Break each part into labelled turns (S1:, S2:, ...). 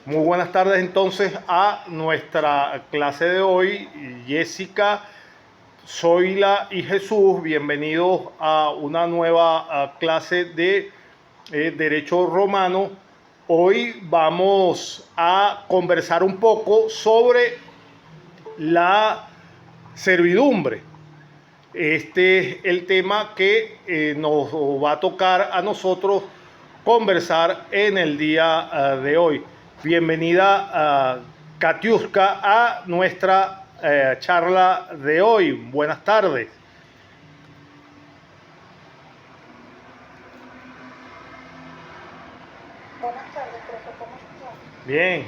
S1: Muy buenas tardes entonces a nuestra clase de hoy. Jessica, Zoila y Jesús, bienvenidos a una nueva clase de Derecho Romano. Hoy vamos a conversar un poco sobre la servidumbre. Este es el tema que nos va a tocar a nosotros conversar en el día de hoy. Bienvenida, Katiuska, a nuestra charla de hoy. Buenas tardes.
S2: Buenas tardes, profe, ¿cómo está?
S1: Bien,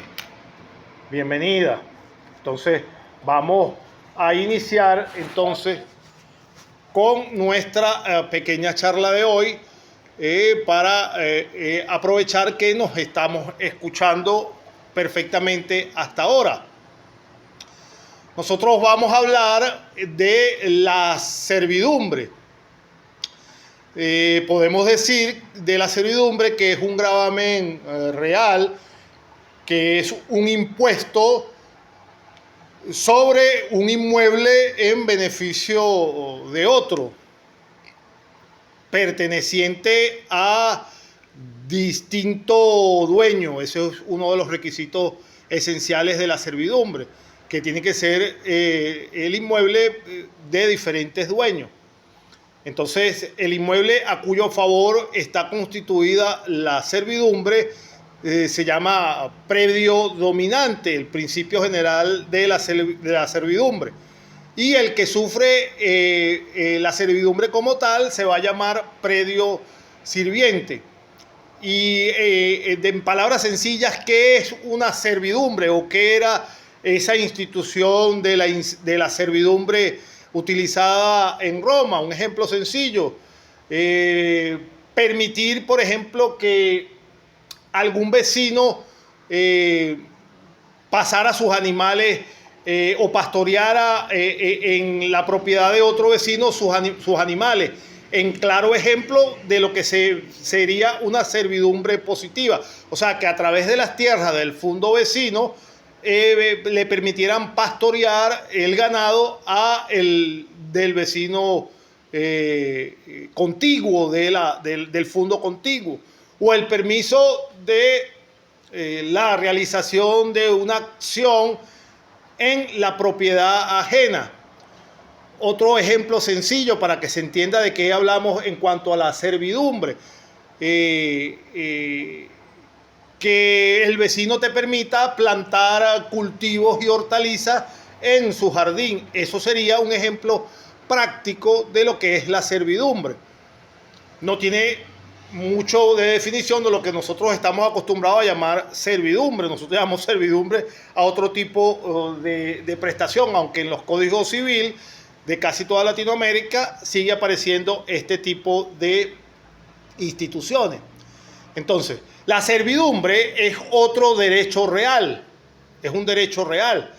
S1: bienvenida. Entonces, vamos a iniciar entonces con nuestra pequeña charla de hoy para aprovechar que nos estamos escuchando perfectamente hasta ahora. Nosotros vamos a hablar de la servidumbre. Podemos decir de la servidumbre que es un gravamen real, que es un impuesto sobre un inmueble en beneficio de otro, perteneciente a distinto dueño. Ese es uno de los requisitos esenciales de la servidumbre, que tiene que ser el inmueble de diferentes dueños. Entonces, el inmueble a cuyo favor está constituida la servidumbre se llama predio dominante, el principio general de la servidumbre. Y el que sufre la servidumbre como tal se va a llamar predio sirviente. Y en palabras sencillas, ¿qué es una servidumbre o qué era esa institución de la servidumbre utilizada en Roma? Un ejemplo sencillo, permitir, por ejemplo, que algún vecino pasara sus animales o pastoreara en la propiedad de otro vecino sus animales, en claro ejemplo de lo que sería una servidumbre positiva. O sea, que a través de las tierras del fundo vecino le permitieran pastorear el ganado del vecino contiguo, del fundo contiguo, o el permiso de la realización de una acción en la propiedad ajena. Otro ejemplo sencillo para que se entienda de qué hablamos en cuanto a la servidumbre. Que el vecino te permita plantar cultivos y hortalizas en su jardín. Eso sería un ejemplo práctico de lo que es la servidumbre. No tiene mucho de definición de lo que nosotros estamos acostumbrados a llamar servidumbre. Nosotros llamamos servidumbre a otro tipo de prestación, aunque en los códigos civiles de casi toda Latinoamérica sigue apareciendo este tipo de instituciones. Entonces, la servidumbre es otro derecho real, es un derecho real.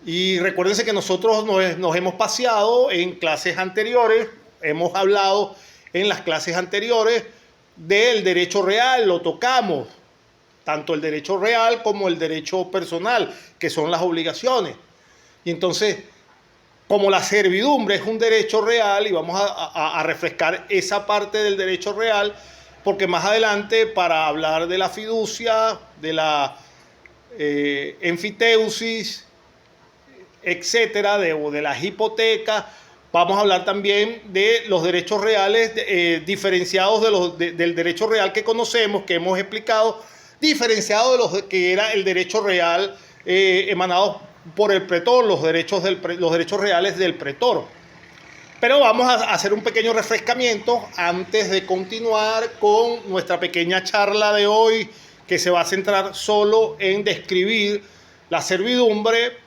S1: Y recuérdense que nosotros nos hemos paseado en clases anteriores, hemos hablado en las clases anteriores del derecho real, lo tocamos, tanto el derecho real como el derecho personal, que son las obligaciones. Y entonces, como la servidumbre es un derecho real, y vamos a refrescar esa parte del derecho real, porque más adelante, para hablar de la fiducia, de la enfiteusis, etcétera, de las hipotecas, vamos a hablar también de los derechos reales diferenciados del derecho real que conocemos, que hemos explicado, diferenciado de los que era el derecho real emanado por el pretor, los derechos reales del pretor. Pero vamos a hacer un pequeño refrescamiento antes de continuar con nuestra pequeña charla de hoy, que se va a centrar solo en describir la servidumbre.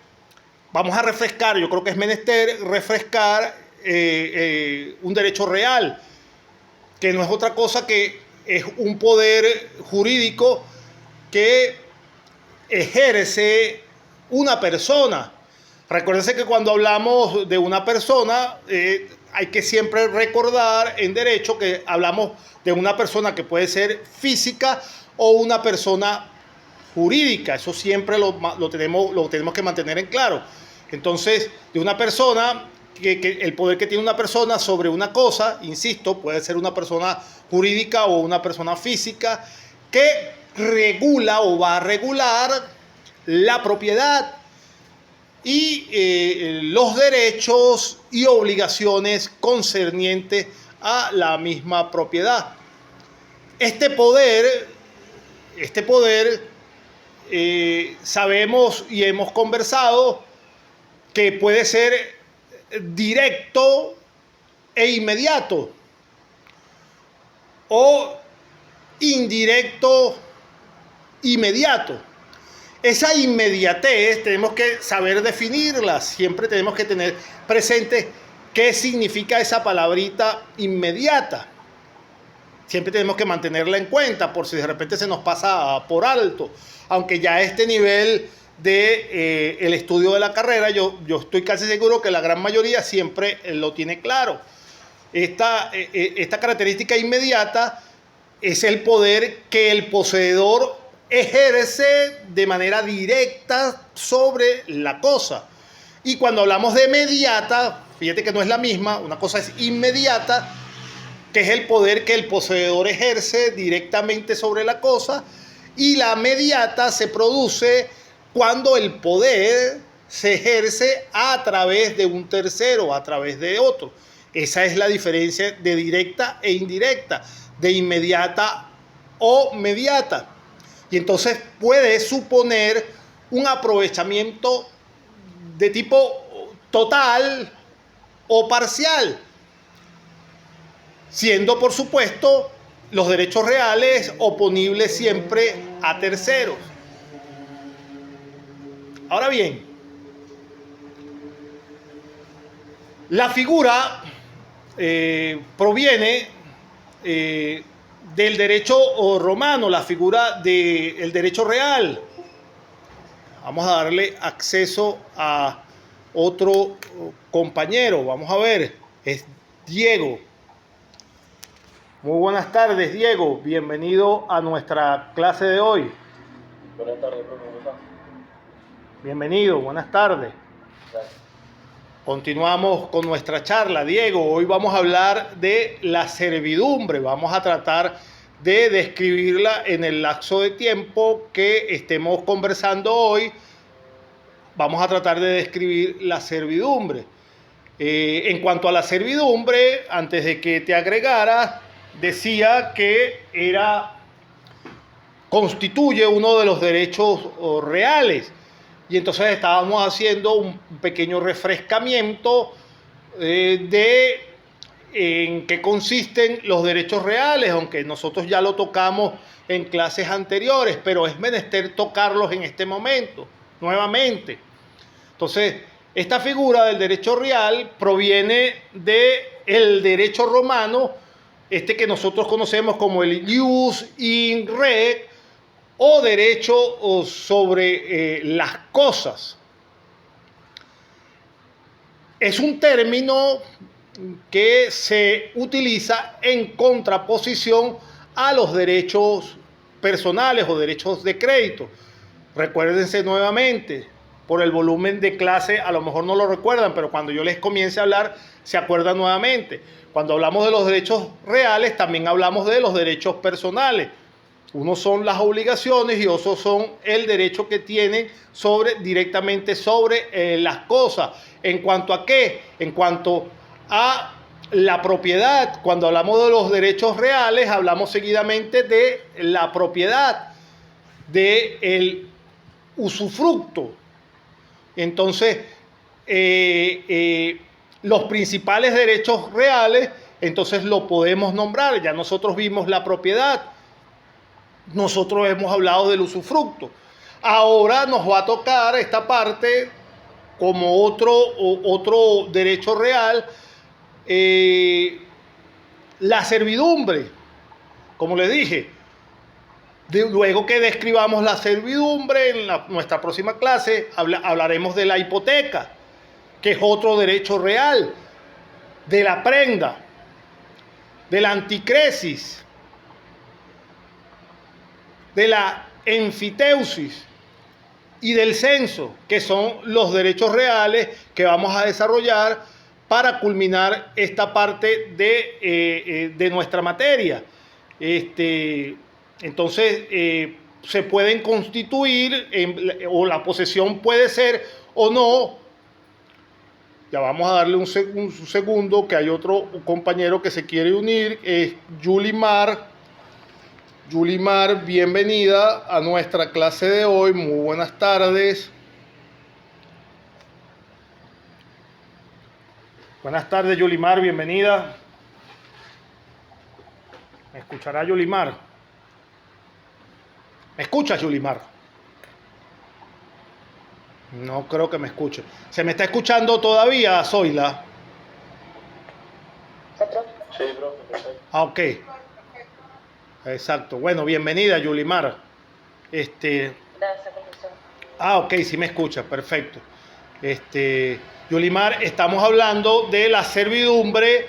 S1: Vamos a refrescar, yo creo que es menester refrescar un derecho real, que no es otra cosa que es un poder jurídico que ejerce una persona. Recuérdense que cuando hablamos de una persona, hay que siempre recordar en derecho que hablamos de una persona que puede ser física o una persona jurídica. Eso siempre lo tenemos que mantener en claro. Entonces, de una persona, que el poder que tiene una persona sobre una cosa, insisto, puede ser una persona jurídica o una persona física, que regula o va a regular la propiedad y los derechos y obligaciones concernientes a la misma propiedad. Este poder sabemos y hemos conversado que puede ser directo e inmediato o indirecto inmediato. Esa inmediatez tenemos que saber definirla, siempre tenemos que tener presente qué significa esa palabrita inmediata. Siempre tenemos que mantenerla en cuenta por si de repente se nos pasa por alto. Aunque ya a este nivel de el estudio de la carrera, yo estoy casi seguro que la gran mayoría siempre lo tiene claro. Esta característica inmediata es el poder que el poseedor ejerce de manera directa sobre la cosa. Y cuando hablamos de mediata, fíjate que no es la misma, una cosa es inmediata, que es el poder que el poseedor ejerce directamente sobre la cosa, y la mediata se produce cuando el poder se ejerce a través de un tercero, a través de otro. Esa es la diferencia de directa e indirecta, de inmediata o mediata. Y entonces puede suponer un aprovechamiento de tipo total o parcial, siendo por supuesto los derechos reales oponibles siempre a terceros. Ahora bien, la figura proviene del derecho romano, la figura del derecho real. Vamos a darle acceso a otro compañero. Vamos a ver, es Diego. Muy buenas tardes, Diego. Bienvenido a nuestra clase de hoy.
S3: Buenas tardes, profe. ¿Cómo estás?
S1: Bienvenido, buenas tardes.
S3: Gracias.
S1: Continuamos con nuestra charla, Diego. Hoy vamos a hablar de la servidumbre. Vamos a tratar de describirla en el lapso de tiempo que estemos conversando hoy. Vamos a tratar de describir la servidumbre. En cuanto a la servidumbre, antes de que te agregara, decía que constituye uno de los derechos reales. Y entonces estábamos haciendo un pequeño refrescamiento de en qué consisten los derechos reales, aunque nosotros ya lo tocamos en clases anteriores, pero es menester tocarlos en este momento, nuevamente. Entonces, esta figura del derecho real proviene del derecho romano, que nosotros conocemos como el ius in re, o derecho sobre las cosas. Es un término que se utiliza en contraposición a los derechos personales o derechos de crédito. Recuérdense nuevamente, por el volumen de clase a lo mejor no lo recuerdan, pero cuando yo les comience a hablar se acuerdan nuevamente. Cuando hablamos de los derechos reales también hablamos de los derechos personales. Unos son las obligaciones y otros son el derecho que tienen directamente sobre las cosas. ¿En cuanto a qué? En cuanto a la propiedad. Cuando hablamos de los derechos reales, hablamos seguidamente de la propiedad, del usufructo. Entonces, los principales derechos reales, entonces lo podemos nombrar. Ya nosotros vimos la propiedad. Nosotros hemos hablado del usufructo. Ahora nos va a tocar esta parte como otro derecho real, la servidumbre. Como les dije, luego que describamos la servidumbre, en nuestra próxima clase hablaremos de la hipoteca, que es otro derecho real, de la prenda, de la anticresis, de la enfiteusis y del censo, que son los derechos reales que vamos a desarrollar para culminar esta parte de nuestra materia. Entonces, se pueden constituir, o la posesión puede ser o no. Ya vamos a darle un segundo, que hay otro compañero que se quiere unir, es Yulimar. Yulimar, bienvenida a nuestra clase de hoy. Muy buenas tardes. Buenas tardes, Yulimar, bienvenida. ¿Me escuchará Yulimar? ¿Me escuchas, Yulimar? No creo que me escuche. ¿Se me está escuchando todavía, Zoila?
S3: Sí, profe, perfecto.
S1: Ah, ok. Exacto. Bueno, bienvenida, Yulimar.
S2: Gracias, profesor.
S1: Ah, ok, sí me escucha, perfecto. Yulimar, estamos hablando de la servidumbre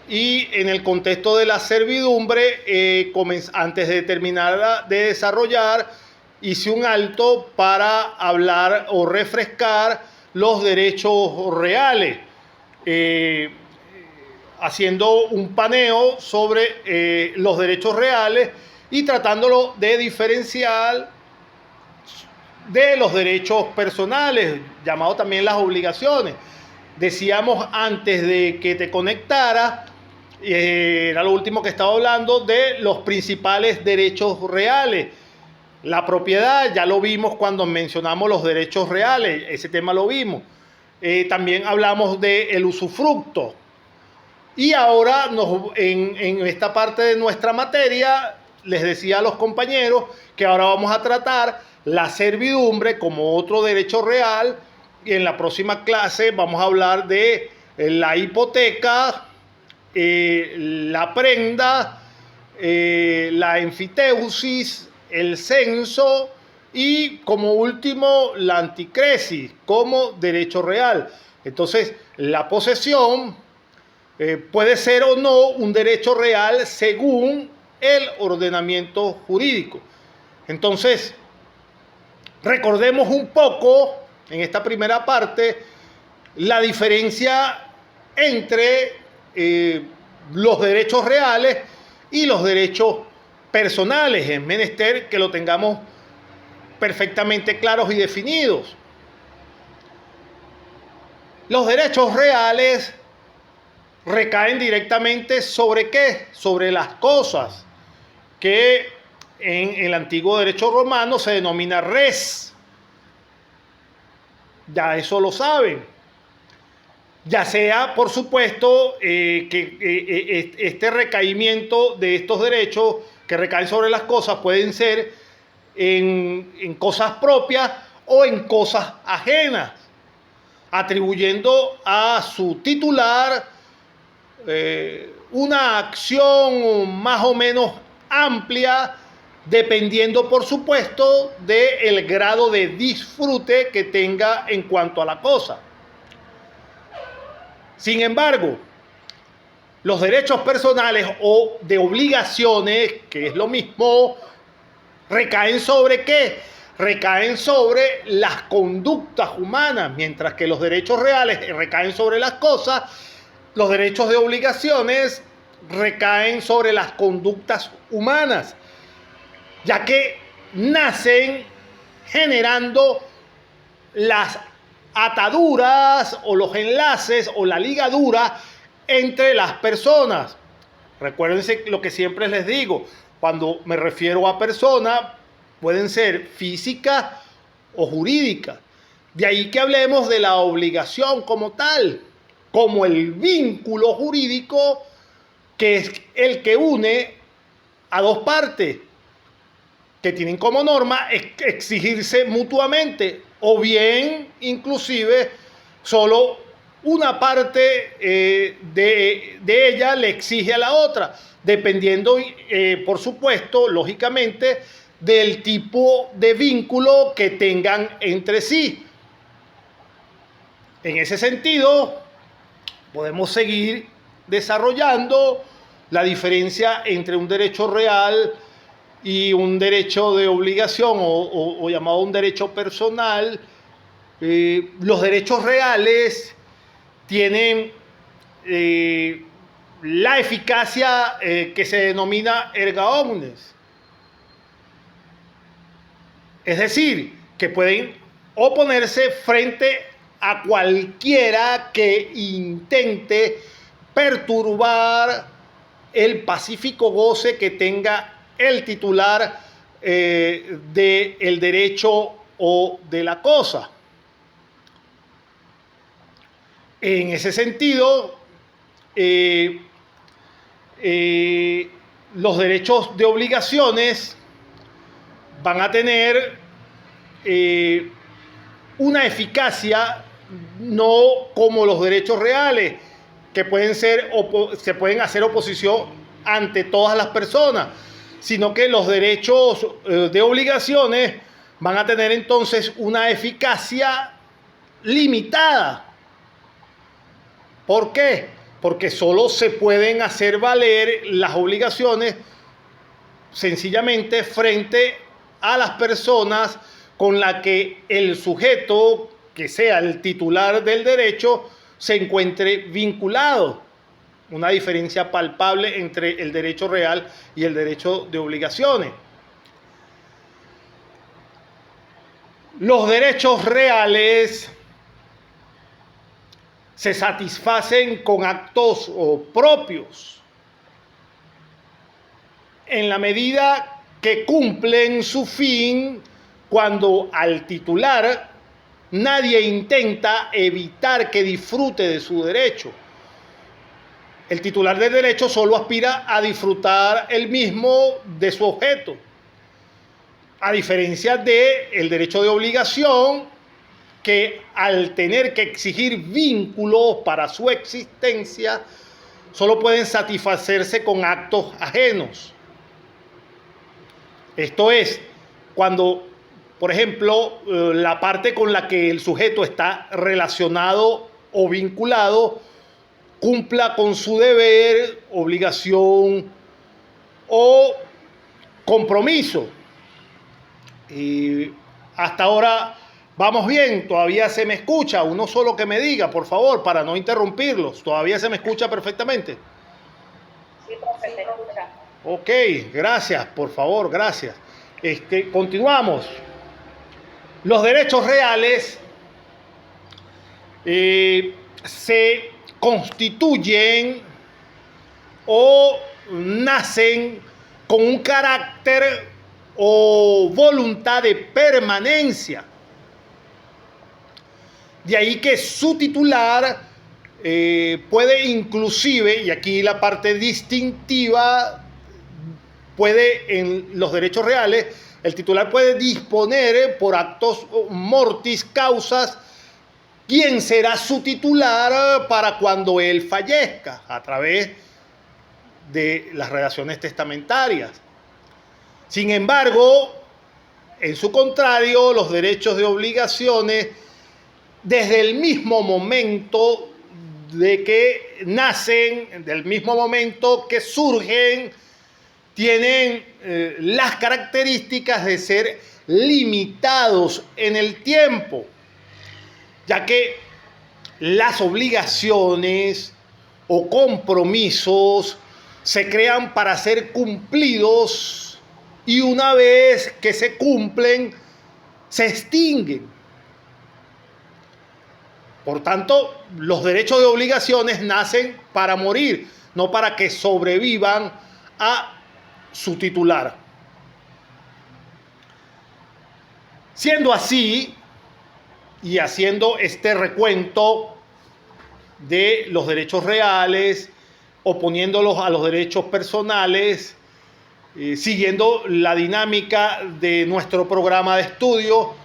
S1: y en el contexto de la servidumbre, antes de terminar de desarrollar, hice un alto para hablar o refrescar los derechos reales, haciendo un paneo sobre los derechos reales y tratándolo de diferenciar de los derechos personales, llamados también las obligaciones. Decíamos antes de que te conectara, era lo último que estaba hablando, de los principales derechos reales. La propiedad, ya lo vimos cuando mencionamos los derechos reales, ese tema lo vimos. También hablamos del usufructo. Y ahora, en esta parte de nuestra materia, les decía a los compañeros que ahora vamos a tratar la servidumbre como otro derecho real. Y en la próxima clase vamos a hablar de la hipoteca, la prenda, la enfiteusis, el censo y como último la anticresis como derecho real. Entonces, la posesión puede ser o no un derecho real según el ordenamiento jurídico. Entonces, recordemos un poco en esta primera parte la diferencia entre los derechos reales y los derechos personales. Es menester que lo tengamos perfectamente claros y definidos. Los derechos reales recaen directamente ¿sobre qué? Sobre las cosas, que en el antiguo derecho romano se denomina res. Ya eso lo saben. Ya sea, por supuesto, que este recaimiento de estos derechos que recaen sobre las cosas pueden ser en cosas propias o en cosas ajenas, atribuyendo a su titular una acción más o menos amplia, dependiendo, por supuesto, del grado de disfrute que tenga en cuanto a la cosa. Sin embargo, los derechos personales o de obligaciones, que es lo mismo, recaen ¿sobre qué? Recaen sobre las conductas humanas, mientras que los derechos reales recaen sobre las cosas, los derechos de obligaciones recaen sobre las conductas humanas, ya que nacen generando las ataduras o los enlaces o la ligadura entre las personas. Recuérdense lo que siempre les digo, cuando me refiero a personas, pueden ser físicas o jurídicas. De ahí que hablemos de la obligación como tal, como el vínculo jurídico que es el que une a dos partes que tienen como norma exigirse mutuamente, o bien inclusive solo una parte de ella le exige a la otra, dependiendo, por supuesto, lógicamente, del tipo de vínculo que tengan entre sí. En ese sentido, podemos seguir desarrollando la diferencia entre un derecho real y un derecho de obligación o llamado un derecho personal, los derechos reales tienen la eficacia que se denomina erga omnes. Es decir, que pueden oponerse frente a cualquiera que intente perturbar el pacífico goce que tenga el titular del derecho o de la cosa. En ese sentido, los derechos de obligaciones van a tener una eficacia no como los derechos reales, que se pueden hacer oposición ante todas las personas, sino que los derechos de obligaciones van a tener entonces una eficacia limitada. ¿Por qué? Porque solo se pueden hacer valer las obligaciones sencillamente frente a las personas con las que el sujeto, que sea el titular del derecho, se encuentre vinculado. Una diferencia palpable entre el derecho real y el derecho de obligaciones. Los derechos reales se satisfacen con actos propios en la medida que cumplen su fin cuando al titular nadie intenta evitar que disfrute de su derecho. El titular del derecho solo aspira a disfrutar él mismo de su objeto, a diferencia del derecho de obligación, que al tener que exigir vínculos para su existencia, solo pueden satisfacerse con actos ajenos. Esto es, cuando, por ejemplo, la parte con la que el sujeto está relacionado o vinculado cumpla con su deber, obligación o compromiso. Y hasta ahora vamos bien, todavía se me escucha. Uno solo que me diga, por favor, para no interrumpirlos. ¿Todavía se me escucha perfectamente?
S2: Sí, profe, te escucha.
S1: Ok, gracias, por favor, gracias. Continuamos. Los derechos reales se constituyen o nacen con un carácter o voluntad de permanencia. De ahí que su titular puede inclusive, y aquí la parte distintiva, en los derechos reales, el titular puede disponer por actos mortis causas quién será su titular para cuando él fallezca a través de las relaciones testamentarias. Sin embargo, en su contrario, los derechos de obligaciones, desde el mismo momento de que nacen, del mismo momento que surgen, tienen las características de ser limitados en el tiempo, ya que las obligaciones o compromisos se crean para ser cumplidos y una vez que se cumplen, se extinguen. Por tanto, los derechos de obligaciones nacen para morir, no para que sobrevivan a su titular. Siendo así, y haciendo este recuento de los derechos reales, oponiéndolos a los derechos personales, siguiendo la dinámica de nuestro programa de estudio,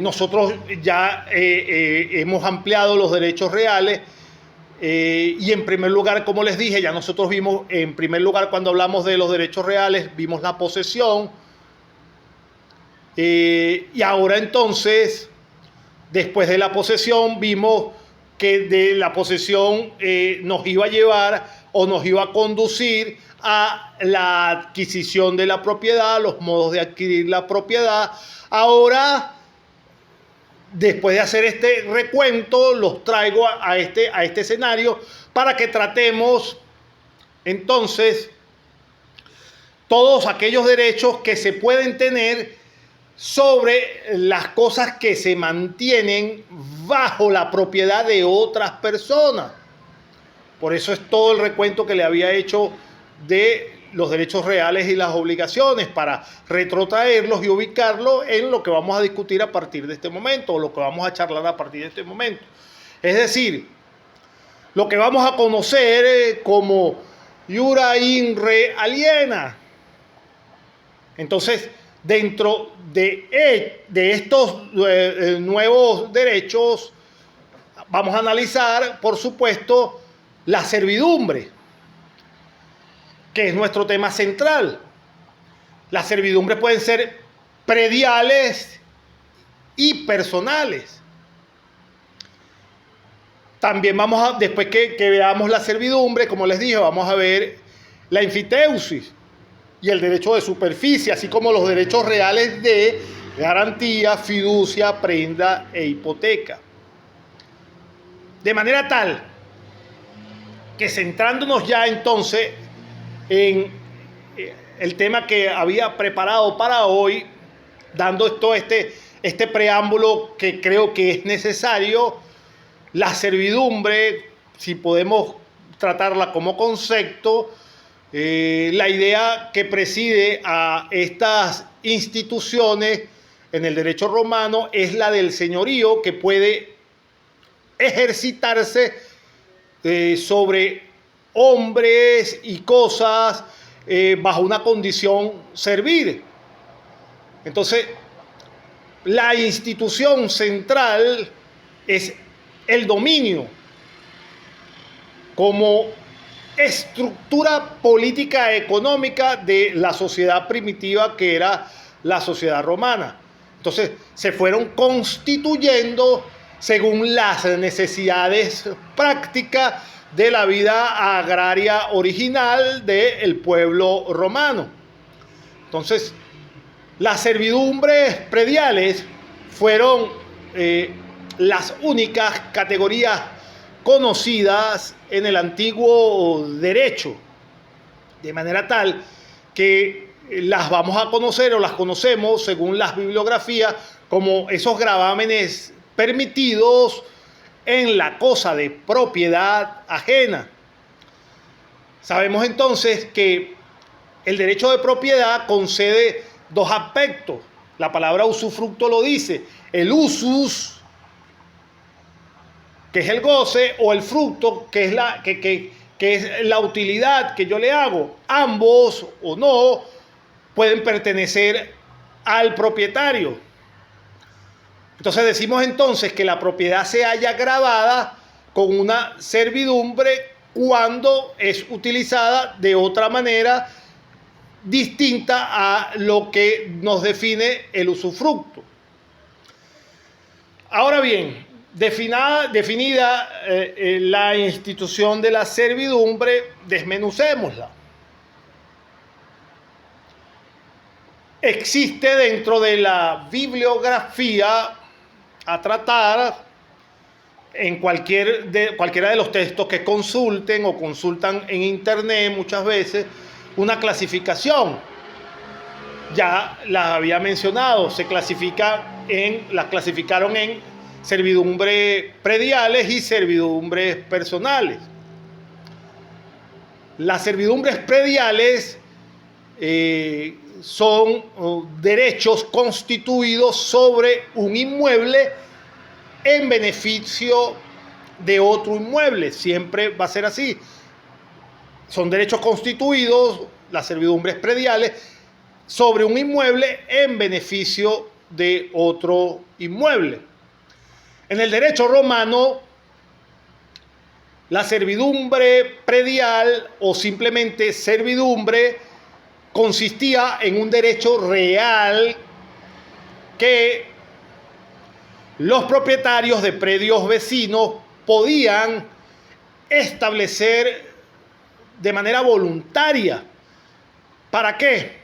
S1: nosotros ya hemos ampliado los derechos reales y en primer lugar, como les dije, ya nosotros vimos, en primer lugar, cuando hablamos de los derechos reales, vimos la posesión. Y ahora entonces, después de la posesión, vimos que de la posesión nos iba a llevar o nos iba a conducir a la adquisición de la propiedad, los modos de adquirir la propiedad. Ahora, después de hacer este recuento, los traigo a este escenario para que tratemos entonces todos aquellos derechos que se pueden tener sobre las cosas que se mantienen bajo la propiedad de otras personas. Por eso es todo el recuento que le había hecho de los derechos reales y las obligaciones, para retrotraerlos y ubicarlos en lo que vamos a discutir a partir de este momento, o lo que vamos a charlar a partir de este momento. Es decir, lo que vamos a conocer como iura in re aliena. Entonces, dentro de estos nuevos derechos, vamos a analizar, por supuesto, la servidumbre, que es nuestro tema central. Las servidumbres pueden ser prediales y personales. También después que veamos la servidumbre, como les dije, vamos a ver la enfiteusis y el derecho de superficie, así como los derechos reales de garantía, fiducia, prenda e hipoteca. De manera tal que, centrándonos ya entonces en el tema que había preparado para hoy, dando todo este preámbulo que creo que es necesario, la servidumbre, si podemos tratarla como concepto, la idea que preside a estas instituciones en el derecho romano es la del señorío, que puede ejercitarse sobre hombres y cosas bajo una condición servil. Entonces, la institución central es el dominio como estructura política económica de la sociedad primitiva, que era la sociedad romana. Entonces, se fueron constituyendo según las necesidades prácticas de la vida agraria original del pueblo romano. Entonces, las servidumbres prediales fueron las únicas categorías conocidas en el antiguo derecho, de manera tal que las vamos a conocer, o las conocemos según las bibliografías, como esos gravámenes permitidos en la cosa de propiedad ajena. Sabemos entonces que el derecho de propiedad concede dos aspectos. La palabra usufructo lo dice: el usus, que es el goce, o el fructo, que es la utilidad que yo le hago. Ambos o no pueden pertenecer al propietario. Entonces decimos entonces que la propiedad se halla grabada con una servidumbre cuando es utilizada de otra manera distinta a lo que nos define el usufructo. Ahora bien, definida la institución de la servidumbre, desmenucémosla. Existe dentro de la bibliografía a tratar, en cualquiera de los textos que consulten o consultan en internet muchas veces, una clasificación. Ya las había mencionado, las clasificaron en servidumbres prediales y servidumbres personales. Las servidumbres prediales son derechos constituidos sobre un inmueble en beneficio de otro inmueble. Siempre va a ser así. Son derechos constituidos, las servidumbres prediales, sobre un inmueble en beneficio de otro inmueble. En el derecho romano, la servidumbre predial, o simplemente servidumbre, consistía en un derecho real que los propietarios de predios vecinos podían establecer de manera voluntaria. ¿Para qué?